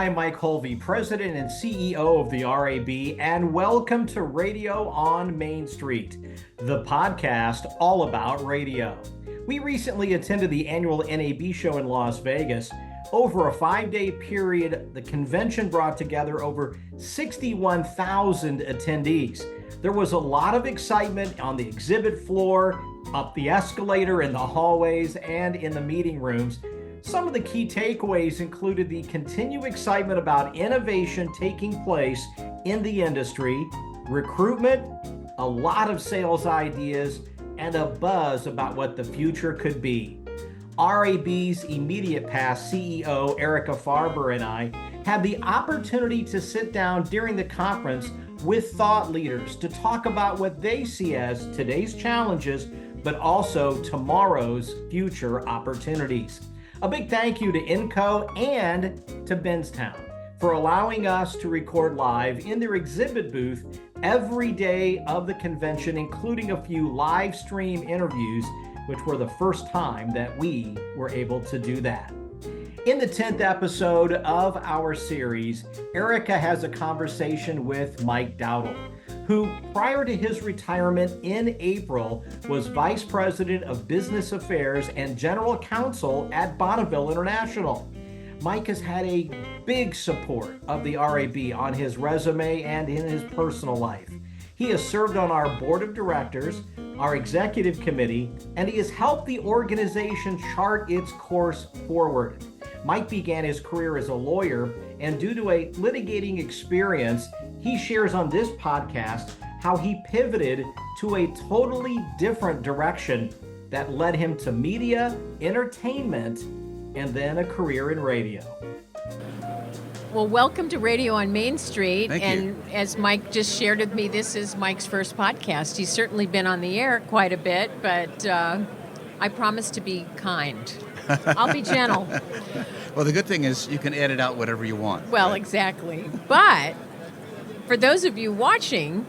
I'm Mike Holvey, President and CEO of the RAB, and welcome to Radio on Main Street, the podcast all about radio. We recently attended the annual NAB show in Las Vegas. Over a 5-day period, the convention brought together over 61,000 attendees. There was a lot of excitement on the exhibit floor, up the escalator, in the hallways, and in the meeting rooms. Some of the key takeaways included the continued excitement about innovation taking place in the industry, recruitment, a lot of sales ideas, and a buzz about what the future could be. RAB's immediate past CEO, Erica Farber, and I had the opportunity to sit down during the conference with thought leaders to talk about what they see as today's challenges, but also tomorrow's future opportunities. A big thank you to Inco and to Benstown for allowing us to record live in their exhibit booth every day of the convention, including a few live stream interviews, which were the first time that we were able to do that. In the 10th episode of our series, Erica has a conversation with Mike Dowdle, who prior to his retirement in April was Vice President of Business Affairs and General Counsel at Bonneville International. Mike has had a big support of the RAB on his resume and in his personal life. He has served on our board of directors, our executive committee, and he has helped the organization chart its course forward. Mike began his career as a lawyer, and due to a litigating experience, he shares on this podcast how he pivoted to a totally different direction that led him to media, entertainment, and then a career in radio. Well, welcome to Radio on Main Street. Thank and you. As Mike just shared with me, this is Mike's first podcast. He's certainly been on the air quite a bit, but I promise to be kind. I'll be gentle. Well, the good thing is you can edit out whatever you want. Well, right? exactly. But for those of you watching,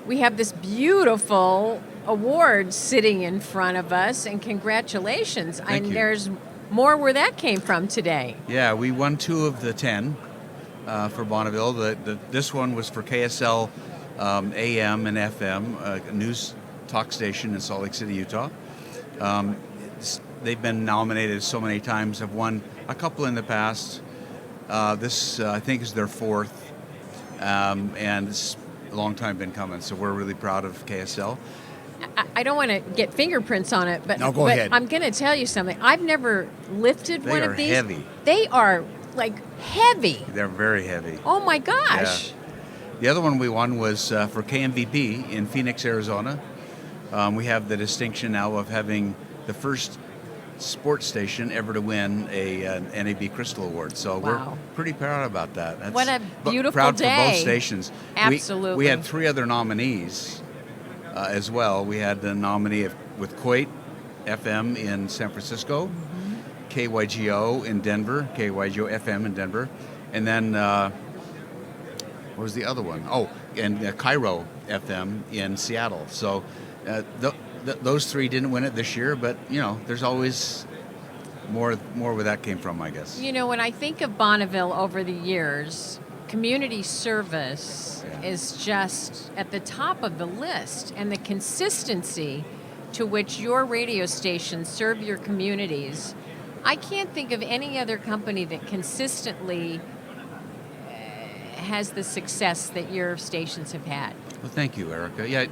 we have this beautiful award sitting in front of us, and congratulations. Thank you. There's more where that came from today. Yeah, we won 2 of the 10 for Bonneville. This one was for KSL AM and FM, a news talk station in Salt Lake City, Utah. They've been nominated so many times, have won a couple in the past. This, I think, is their 4th, and it's a long time been coming, so we're really proud of KSL. I don't want to get fingerprints on it, but, No, go ahead. I'm going to tell you something. I've never lifted one of these. They are heavy. They are, like, heavy. They're very heavy. Oh, my gosh. Yeah. The other one we won was for KMVP in Phoenix, Arizona. We have the distinction now of having the first sports station ever to win an NAB Crystal Award. So Wow. we're pretty proud about that. What a beautiful proud day. for both stations. Absolutely. We had 3 other nominees as well. We had the nominee with Coit FM in San Francisco, KYGO in Denver, KYGO FM in Denver, and then what was the other one? Oh, and Cairo FM in Seattle. So those 3 didn't win it this year, but you know, there's always more where that came from, I guess. You know, when I think of Bonneville over the years, community service is just at the top of the list, and the consistency to which your radio stations serve your communities. I can't think of any other company that consistently has the success that your stations have had. Well, thank you, Erica. Yeah,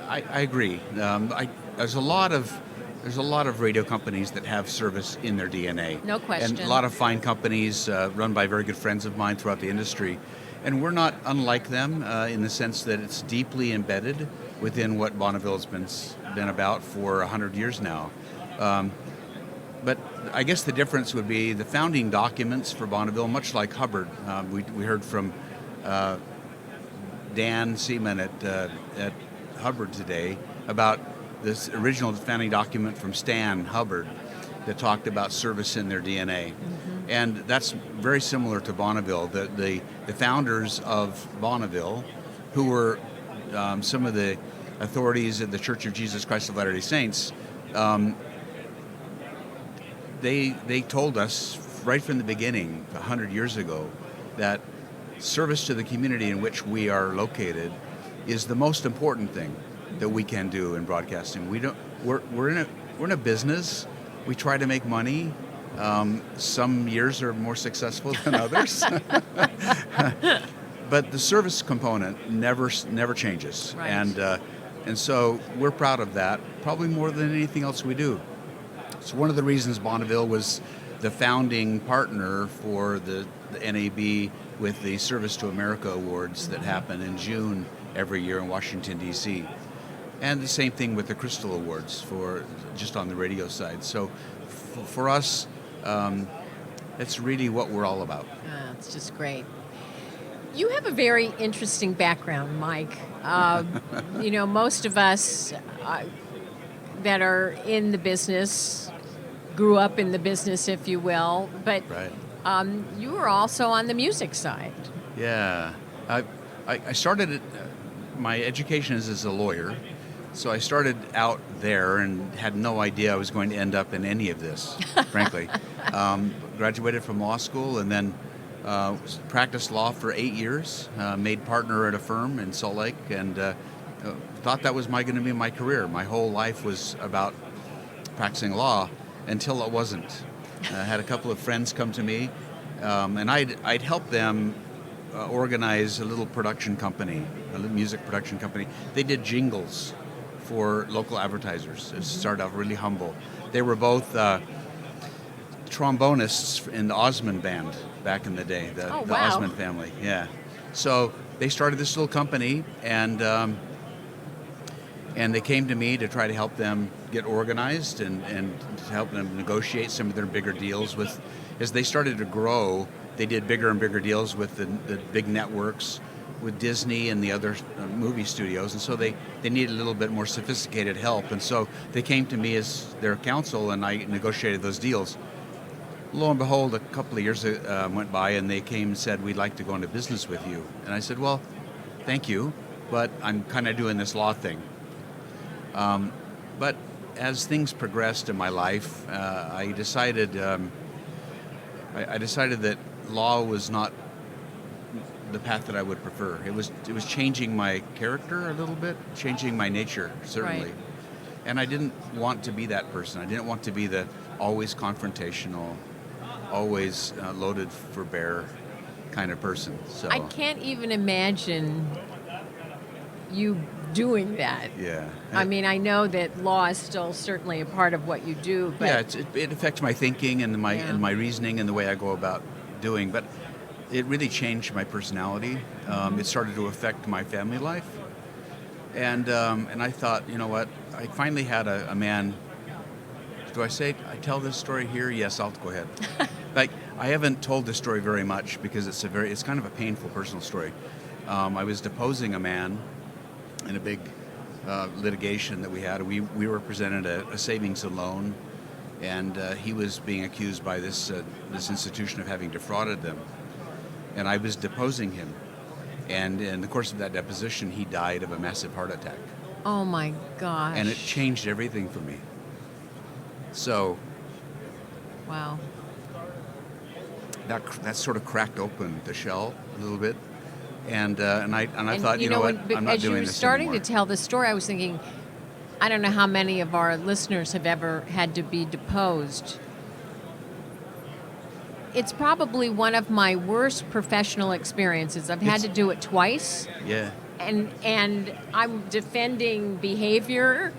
I agree. There's a lot of radio companies that have service in their DNA. No question. And a lot of fine companies run by very good friends of mine throughout the industry. And we're not unlike them in the sense that it's deeply embedded within what Bonneville has been about for 100 years now. But I guess the difference would be the founding documents for Bonneville, much like Hubbard. We heard from Dan Seaman at Hubbard today about this original founding document from Stan Hubbard that talked about service in their DNA. And that's very similar to Bonneville. The founders of Bonneville, who were some of the authorities of the Church of Jesus Christ of Latter-day Saints, they told us right from the beginning, 100 years ago, that service to the community in which we are located is the most important thing that we can do in broadcasting. We're in a business. We try to make money. Some years are more successful than others. But the service component never changes. Right. And so we're proud of that, probably more than anything else we do. So one of the reasons Bonneville was the founding partner for the NAB with the Service to America Awards that happen in June every year in Washington, D.C. And the same thing with the Crystal Awards for just on the radio side. So for us, that's really what we're all about. It's just great. You have a very interesting background, Mike. Most of us that are in the business grew up in the business, if you will, but right. You were also on the music side. Yeah. I started my education is as a lawyer, so I started out there and had no idea I was going to end up in any of this, frankly. Graduated from law school and then practiced law for 8 years, made partner at a firm in Salt Lake, and thought that was going to be my career. My whole life was about practicing law until it wasn't. I had a couple of friends come to me, and I'd help them organize a little production company, a little music production company. They did jingles for local advertisers. It started out really humble. They were both trombonists in the Osmond band back in the day, the Osmond family. Yeah. So they started this little company, and they came to me to try to help them get organized and to help them negotiate some of their bigger deals with. As they started to grow, they did bigger and bigger deals with the big networks, with Disney and the other movie studios, and so they needed a little bit more sophisticated help, and so they came to me as their counsel, and I negotiated those deals. Lo and behold, a couple of years went by, and they came and said, "We'd like to go into business with you." And I said, "Well, thank you, but I'm kind of doing this law thing." But as things progressed in my life, I decided that law was not the path that I would prefer. It was changing my character a little bit, changing my nature, certainly. Right. And I didn't want to be that person. I didn't want to be the always confrontational, always loaded for bear kind of person. So I can't even imagine you doing that. Yeah. I mean, I know that law is still certainly a part of what you do, but yeah, it affects my thinking and my reasoning and the way I go about doing. But it really changed my personality. It started to affect my family life, and I thought, you know what? I finally had a man. Do I tell this story here? Yes, I'll go ahead. Like, I haven't told this story very much because it's kind of a painful personal story. I was deposing a man in a big litigation that we had. We represented a savings and loan, and he was being accused by this institution of having defrauded them. And I was deposing him. And in the course of that deposition, he died of a massive heart attack. oh my gosh. And it changed everything for me. So Wow. that sort of cracked open the shell a little bit. And I thought, you know what, I'm not doing this anymore. As you were starting to tell the story, I was thinking, I don't know how many of our listeners have ever had to be deposed. It's probably one of my worst professional experiences. I've had to do it twice. Yeah. And I'm defending behavior.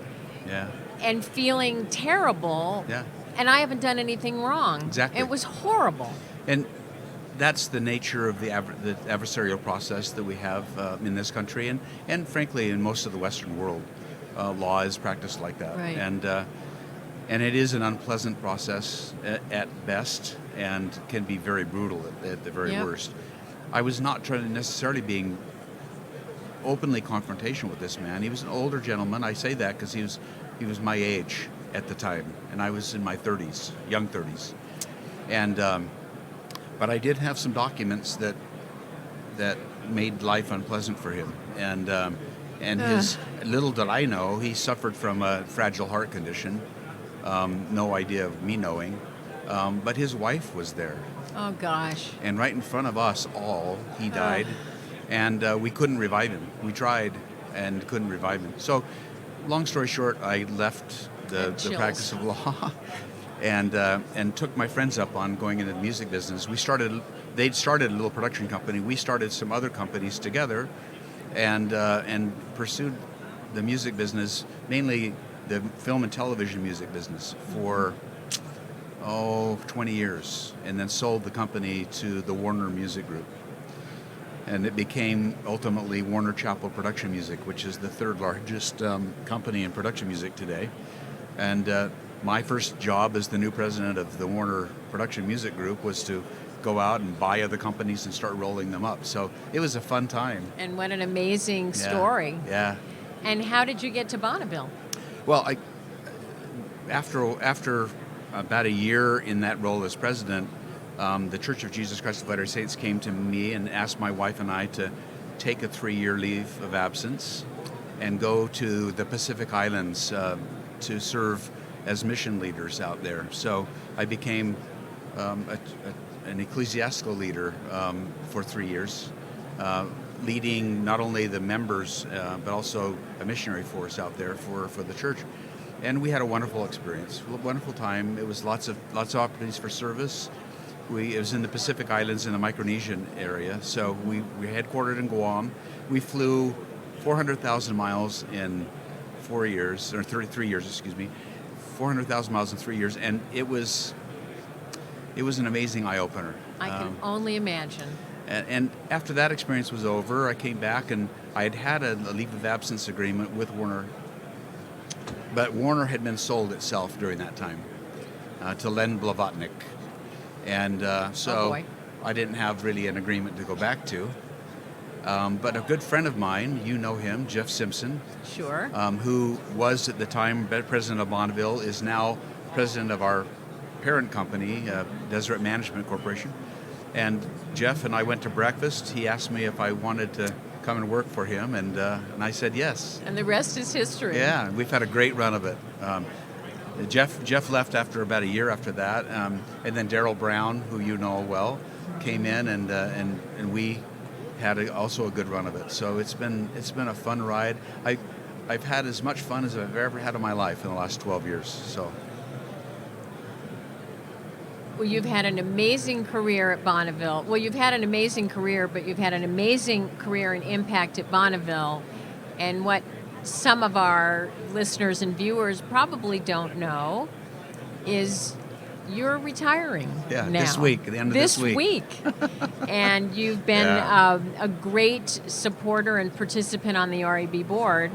Yeah. And feeling terrible. Yeah. And I haven't done anything wrong. Exactly. It was horrible. And that's the nature of the adversarial process that we have in this country, and frankly in most of the Western world. Law is practiced like that. Right. And it is an unpleasant process at best, and can be very brutal at the very worst. I was not trying to necessarily being openly confrontational with this man. He was an older gentleman. I say that because he was my age at the time, and I was in my 30s, young 30s. And but I did have some documents that made life unpleasant for him. And his, little did I know, he suffered from a fragile heart condition. No idea of me knowing. but his wife was there. Oh, gosh. And right in front of us all, he died, and we couldn't revive him. We tried and couldn't revive him. So, long story short, I left the practice of law and took my friends up on going into the music business. They'd started a little production company. We started some other companies together, and pursued the music business, mainly the film and television music business, for 20 years, and then sold the company to the Warner Music Group. And it became ultimately Warner Chappell Production Music, which is the third largest company in production music today. And my first job as the new president of the Warner Production Music Group was to go out and buy other companies and start rolling them up. So it was a fun time. And what an amazing story. Yeah. And how did you get to Bonneville? Well, after about a year in that role as president, the Church of Jesus Christ of Latter-day Saints came to me and asked my wife and I to take a 3-year leave of absence and go to the Pacific Islands to serve as mission leaders out there. So I became an ecclesiastical leader for 3 years, leading not only the members but also a missionary force out there for the church. And we had a wonderful experience, wonderful time. It was lots of opportunities for service. It was in the Pacific Islands in the Micronesian area, so we headquartered in Guam. We flew 400,000 miles in 4 years, or 33 years, excuse me, 400,000 miles in 3 years, and it was an amazing eye-opener. I can only imagine. And after that experience was over, I came back and I had a leave of absence agreement with Warner, but Warner had been sold itself during that time to Len Blavatnik. And so I didn't have really an agreement to go back to. But a good friend of mine, you know him, Jeff Simpson. Sure. Who was at the time president of Bonneville, is now president of our parent company, Deseret Management Corporation. And Jeff and I went to breakfast. He asked me if I wanted to come and work for him, and I said yes. And the rest is history. Yeah, we've had a great run of it. Jeff left after about a year after that, and then Darrell Brown, who you know well, came in, and we had also a good run of it. So it's been a fun ride. I've had as much fun as I've ever had in my life in the last 12 years. So. Well, you've had an amazing career at Bonneville. Well, you've had an amazing career, but you've had an amazing career and impact at Bonneville. And what some of our listeners and viewers probably don't know is you're retiring now. This week, at the end of this week. And you've been a great supporter and participant on the RAB board.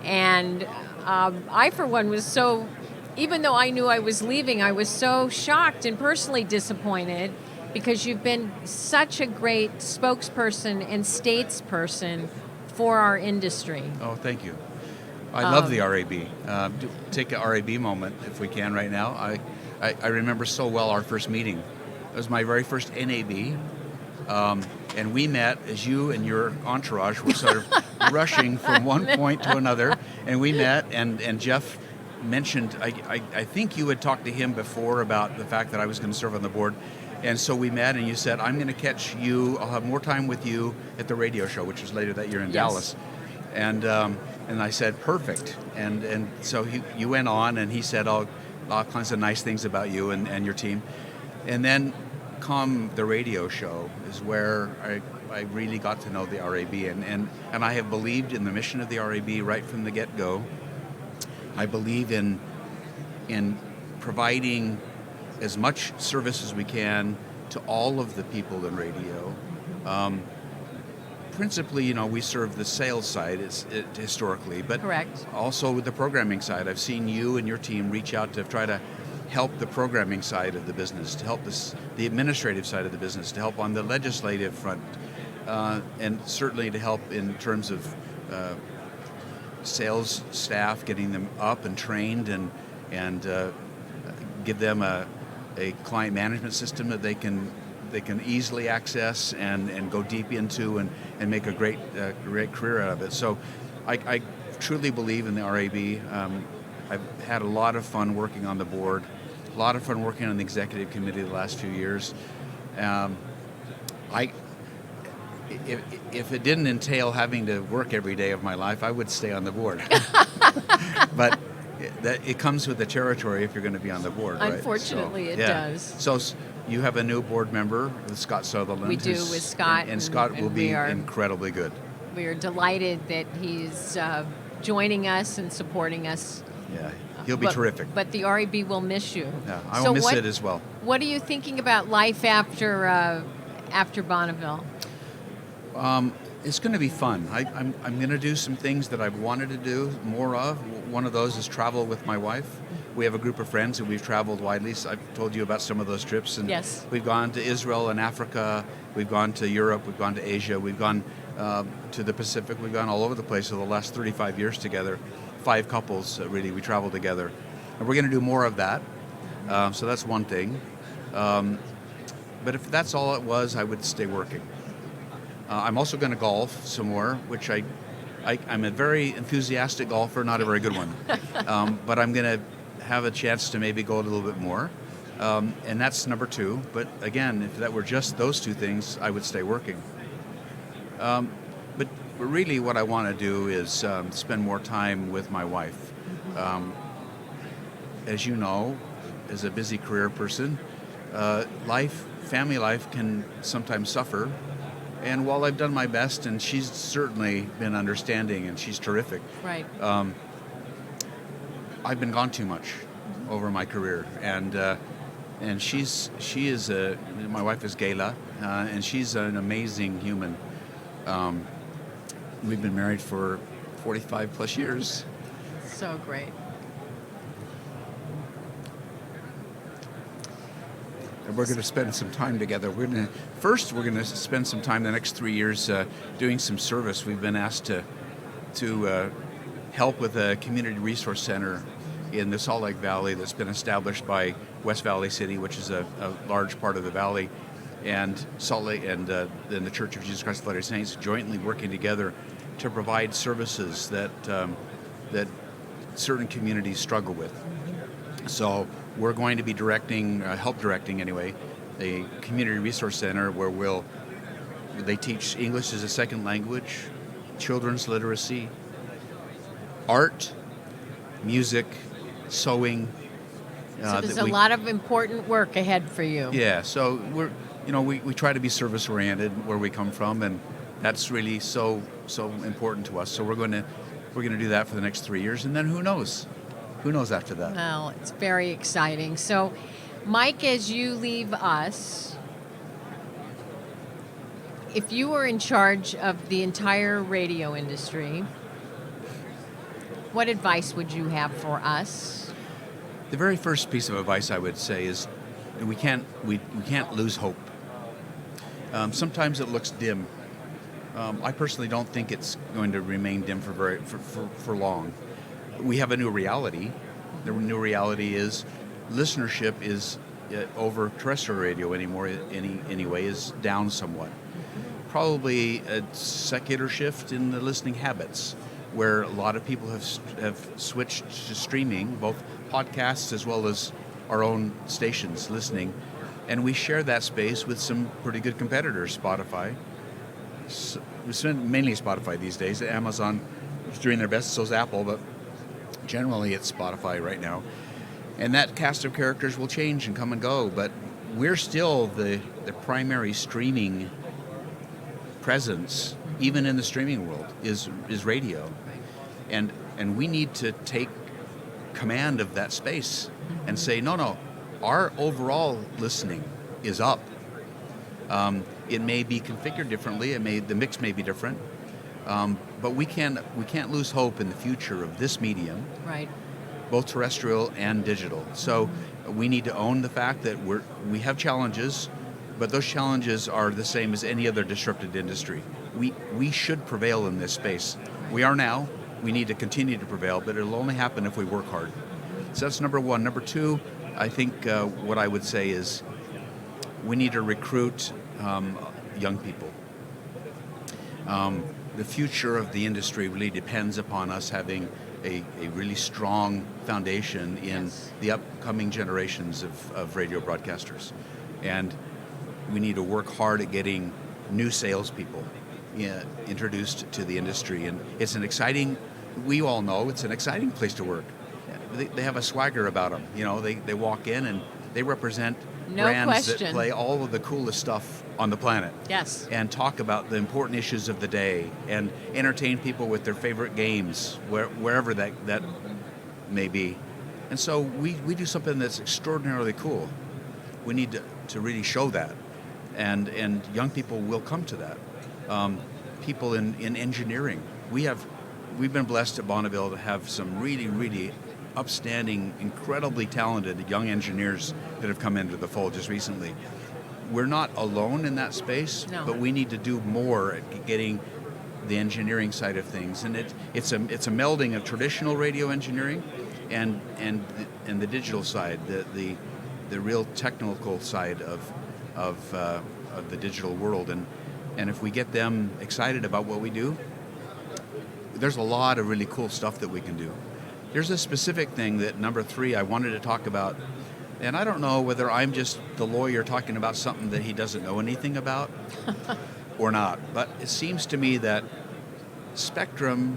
And I, for one, was so... Even though I knew I was leaving, I was so shocked and personally disappointed because you've been such a great spokesperson and statesperson for our industry. Oh, thank you. I love the RAB. Take a RAB moment, if we can, right now. I remember so well our first meeting. It was my very first NAB. And we met as you and your entourage were sort of rushing from one point to another. And we met, and Jeff mentioned, I think you had talked to him before about the fact that I was going to serve on the board, and so we met, and you said, I'm going to catch you, I'll have more time with you at the radio show, which was later that year in Dallas. And I said, perfect. And so you went on, and he said all kinds of nice things about you and your team. And then come the radio show is where I really got to know the RAB, and I have believed in the mission of the RAB right from the get-go. I believe in providing as much service as we can to all of the people in radio. Principally, we serve the sales side historically, but correct. Also with the programming side. I've seen you and your team reach out to try to help the programming side of the business, to help the administrative side of the business, to help on the legislative front, and certainly to help in terms of sales staff, getting them up and trained, and give them a client management system that they can easily access and go deep into and make a great career out of it. So I truly believe in the RAB. I've had a lot of fun working on the board, a A lot of fun working on the executive committee the last few years. If it didn't entail having to work every day of my life, I would stay on the board. But it comes with the territory if you're going to be on the board, right? Unfortunately, it does. So you have a new board member, Scott Sutherland. We do with Scott. And Scott will be incredibly good. We are delighted that he's joining us and supporting us. Yeah, he'll be terrific. But the RAB will miss you. Yeah, I will miss it as well. What are you thinking about life after Bonneville? It's going to be fun. I'm going to do some things that I've wanted to do more of. One of those is travel with my wife. We have a group of friends and we've traveled widely. So I've told you about some of those trips. And yes. We've gone to Israel and Africa. We've gone to Europe. We've gone to Asia. We've gone to the Pacific. We've gone all over the place over the last 35 years together. 5 couples, really, we travel together. And we're going to do more of that. So that's one thing. But if that's all it was, I would stay working. I'm also going to golf some more, which I'm a very enthusiastic golfer, not a very good one. But I'm going to have a chance to maybe go a little bit more. And that's number 2. But again, if that were just those 2 things, I would stay working. But really what I want to do is spend more time with my wife. As you know, as a busy career person, family life can sometimes suffer. And while I've done my best, and she's certainly been understanding, and she's terrific. Right. I've been gone too much over my career, and she is my wife is Gayla, and she's an amazing human. We've been married for 45 plus years. So great. And we're going to spend some time together. We're going to spend some time the next 3 years doing some service. We've been asked to help with a community resource center in the Salt Lake Valley that's been established by West Valley City, which is a large part of the valley, and Salt Lake and then the Church of Jesus Christ of Latter-day Saints jointly working together to provide services that certain communities struggle with. So we're going to be help directing anyway, a community resource center where they teach English as a second language, children's literacy, art, music, sewing. So there's a lot of important work ahead for you. Yeah, so we try to be service oriented where we come from, and that's really so important to us. So we're going to do that for the next 3 years, and then who knows? Who knows after that? Well, it's very exciting. So, Mike, as you leave us, if you were in charge of the entire radio industry, what advice would you have for us? The very first piece of advice I would say is we can't lose hope. Sometimes it looks dim. I personally don't think it's going to remain dim for long. We have a new reality. The new reality is listenership is over terrestrial radio anyway is down somewhat. Probably a secular shift in the listening habits, where a lot of people have switched to streaming, both podcasts as well as our own stations listening, and we share that space with some pretty good competitors. Spotify, mainly Spotify these days. Amazon is doing their best, so is Apple, but generally it's Spotify right now. And that cast of characters will change and come and go, but we're still the primary streaming presence, even in the streaming world, is radio. And we need to take command of that space and say, no, our overall listening is up. It may be configured differently, the mix may be different, but we can't lose hope in the future of this medium, right? Both terrestrial and digital. So we need to own the fact that we have challenges, but those challenges are the same as any other disrupted industry. We should prevail in this space. We are now. We need to continue to prevail, but it'll only happen if we work hard. So that's number one. Number two, I think what I would say is we need to recruit young people. The future of the industry really depends upon us having a really strong foundation in Yes. the upcoming generations of radio broadcasters. And we need to work hard at getting new salespeople introduced to the industry. And it's an exciting, we all know it's an exciting place to work. They have a swagger about them. You know, they walk in and they represent No brands question. that play all of the coolest stuff on the planet. Yes. And talk about the important issues of the day and entertain people with their favorite games, wherever that may be. And so we do something that's extraordinarily cool. We need to really show that. And young people will come to that. People in engineering. We've been blessed at Bonneville to have some really, really upstanding, incredibly talented young engineers that have come into the fold just recently. We're not alone in that space, No. but we need to do more at getting the engineering side of things. And it's a melding of traditional radio engineering and the digital side, the real technical side of the digital world. And if we get them excited about what we do, there's a lot of really cool stuff that we can do. There's a specific thing that number 3 I wanted to talk about, and I don't know whether I'm just the lawyer talking about something that he doesn't know anything about or not, but it seems to me that spectrum,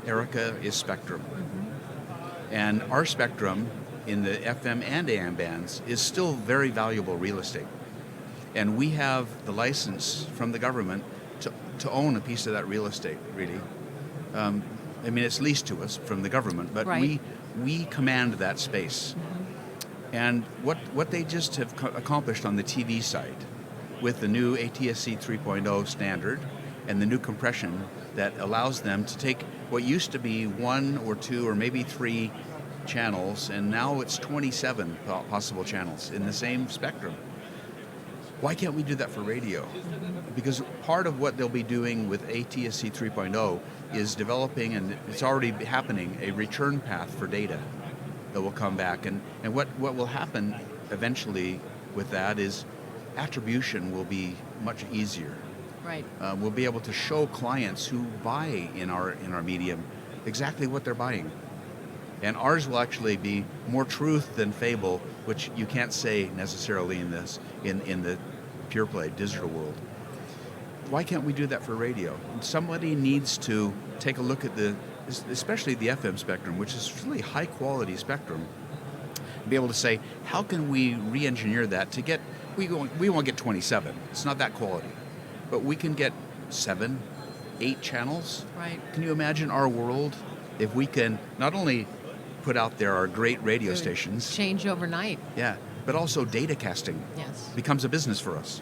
Erica, is spectrum. Mm-hmm. And our spectrum in the FM and AM bands is still very valuable real estate. And we have the license from the government to own a piece of that real estate, really. I mean, it's leased to us from the government, but right. we command that space. Mm-hmm. And what they just have accomplished on the TV side with the new ATSC 3.0 standard and the new compression that allows them to take what used to be 1 or 2 or maybe 3 channels, and now it's 27 possible channels in the same spectrum. Why can't we do that for radio? Because part of what they'll be doing with ATSC 3.0 is developing, and it's already happening, a return path for data that will come back. And what will happen eventually with that is attribution will be much easier. Right. We'll be able to show clients who buy in our medium exactly what they're buying. And ours will actually be more truth than fable, which you can't say necessarily in the pure play digital world. Why can't we do that for radio? Somebody needs to take a look at especially the FM spectrum, which is really high quality spectrum, be able to say, how can we re-engineer that to get, we won't get 27, it's not that quality, but we can get 7, 8 channels. Right. Can you imagine our world if we can not only put out there our great radio stations, Change overnight. yeah, but also data casting Yes. becomes a business for us.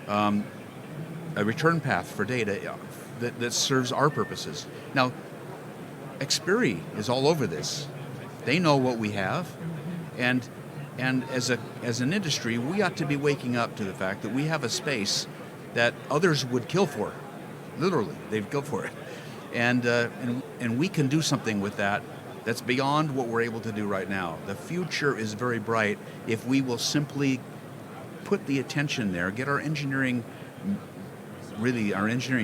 A return path for data that serves our purposes. Now, Xperi is all over this. They know what we have, and as an industry, we ought to be waking up to the fact that we have a space that others would kill for. Literally, they'd kill for it, and we can do something with that. That's beyond what we're able to do right now. The future is very bright if we will simply put the attention there, get our engineering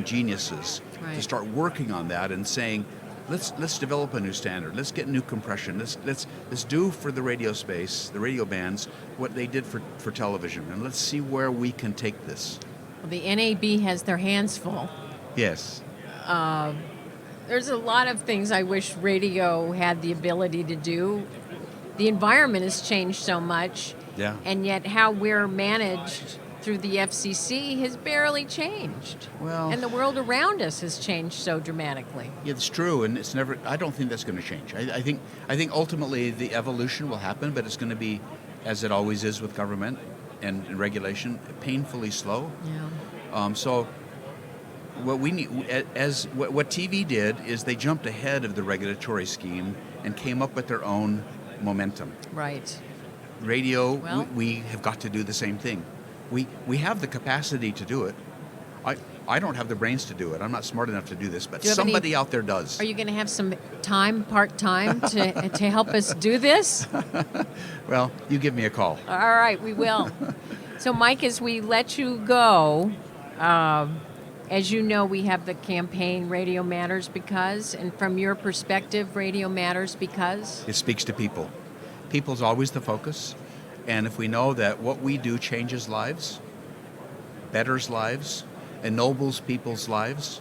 geniuses Right. to start working on that and saying, let's develop a new standard. Let's get new compression. Let's do for the radio space, the radio bands, what they did for television, and let's see where we can take this. Well, the NAB has their hands full. Yes. There's a lot of things I wish radio had the ability to do. The environment has changed so much, Yeah. and yet how we're managed through the FCC has barely changed. Well, And the world around us has changed so dramatically. it's true, and it's never. I don't think that's going to change. I think ultimately the evolution will happen, but it's going to be, as it always is with government and regulation, painfully slow. Yeah. So what we need, what TV did, is they jumped ahead of the regulatory scheme and came up with their own momentum. Right. Radio, Well- we have got to do the same thing. We have the capacity to do it. I don't have the brains to do it. I'm not smart enough to do this, but Do you have any- somebody out there does. Are you going to have some time, part-time, to help us do this? Well, you give me a call. All right, we will. So, Mike, as we let you go, As you know, we have the campaign Radio Matters Because, and from your perspective, Radio Matters Because? It speaks to people. People's always the focus. And if we know that what we do changes lives, betters lives, ennobles people's lives,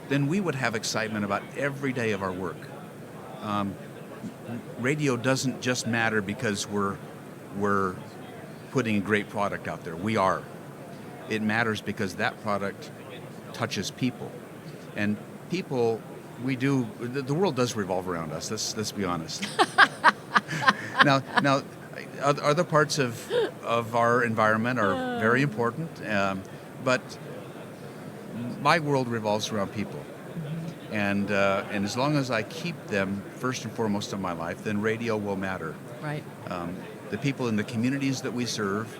then we would have excitement about every day of our work. Radio doesn't just matter because we're putting a great product out there. We are. It matters because that product touches people. And people, the world does revolve around us. Let's be honest. Now, other parts of our environment are very important, but my world revolves around people. And as long as I keep them first and foremost in my life, then radio will matter. Right. The people in the communities that we serve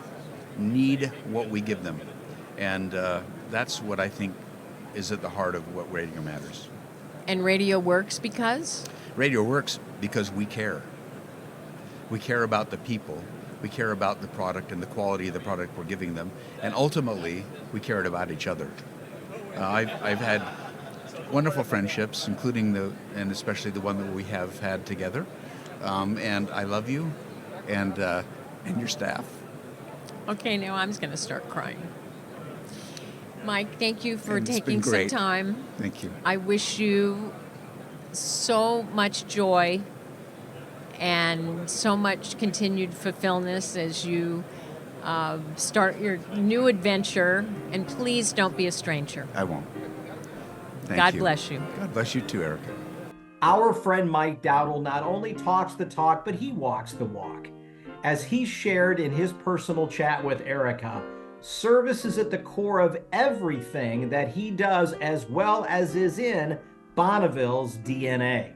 need what we give them. And that's what I think is at the heart of what Radio Matters. And radio works because? Radio works because we care. We care about the people. We care about the product and the quality of the product we're giving them. And ultimately, we care about each other. I've had wonderful friendships, including and especially the one that we have had together. And I love you and your staff. Okay, now I'm just going to start crying. Mike, thank you for It's taking been some great. time. Thank you. I wish you so much joy and so much continued fulfillment as you start your new adventure. And please don't be a stranger. I won't. Thank God you. bless you. God bless you too, Erica. Our friend Mike Dowdle not only talks the talk, but he walks the walk. As he shared in his personal chat with Erica, service is at the core of everything that he does, as well as is in Bonneville's DNA.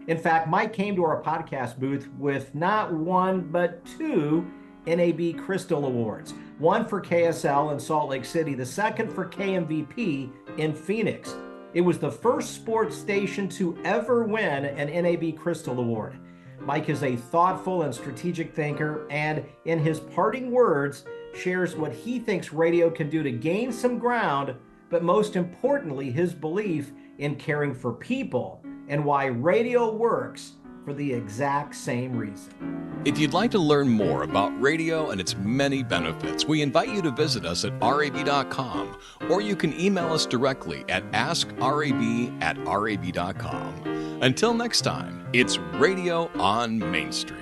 In fact, Mike came to our podcast booth with not one, but two NAB Crystal Awards. One for KSL in Salt Lake City, the second for KMVP in Phoenix. It was the first sports station to ever win an NAB Crystal Award. Mike is a thoughtful and strategic thinker, and in his parting words, shares what he thinks radio can do to gain some ground, but most importantly, his belief in caring for people and why radio works for the exact same reason. If you'd like to learn more about radio and its many benefits, we invite you to visit us at rab.com, or you can email us directly at askrab@rab.com. Until next time, it's Radio on Main Street.